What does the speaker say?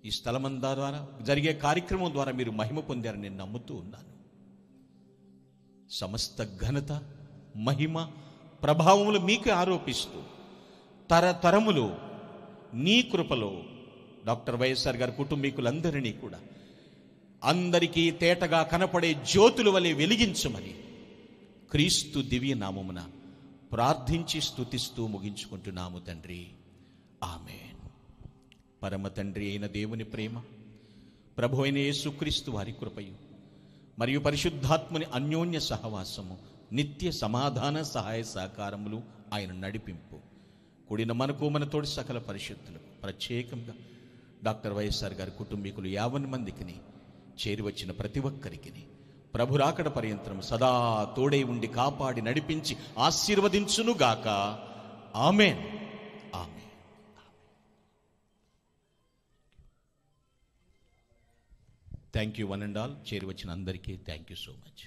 ఈ స్థలమందా ద్వారా జరిగే కార్యక్రమం ద్వారా మీరు మహిమ పొందారని నేను నమ్ముతూ ఉన్నాను. సమస్త ఘనత, మహిమ, ప్రభావములు మీకే ఆరోపిస్తూ తరతరములు నీ కృపలో డాక్టర్ వైఎస్ఆర్ గారి కుటుంబీకులందరినీ కూడా అందరికీ తేటగా కనపడే జ్యోతుల వలె వెలిగించమని క్రీస్తు దివ్య నామమున ప్రార్థించి స్తుతిస్తూ ముగించుకుంటున్నాము తండ్రి. ఆమేన్. పరమ తండ్రి అయిన దేవుని ప్రేమ, ప్రభు అయిన యేసుక్రీస్తు వారి కృపయు మరియు పరిశుద్ధాత్మని అన్యోన్య సహవాసము, నిత్య సమాధాన సహాయ సహకారములు, ఆయన నడిపింపు కూడిన మనకు మన తోడి సకల పరిశుద్ధులకు, ప్రత్యేకంగా డాక్టర్ వైఎస్ఆర్ గారి కుటుంబీకులు 50 మందికి చేరి వచ్చిన ప్రతి ఒక్కరికి ప్రభు రాకడ పర్యంతరం సదా తోడై ఉండి కాపాడి నడిపించి ఆశీర్వదించునుగాక. Amen. Amen. Thank you one and all. చేరి వచ్చిన అందరికీ థ్యాంక్ యూ సో మచ్.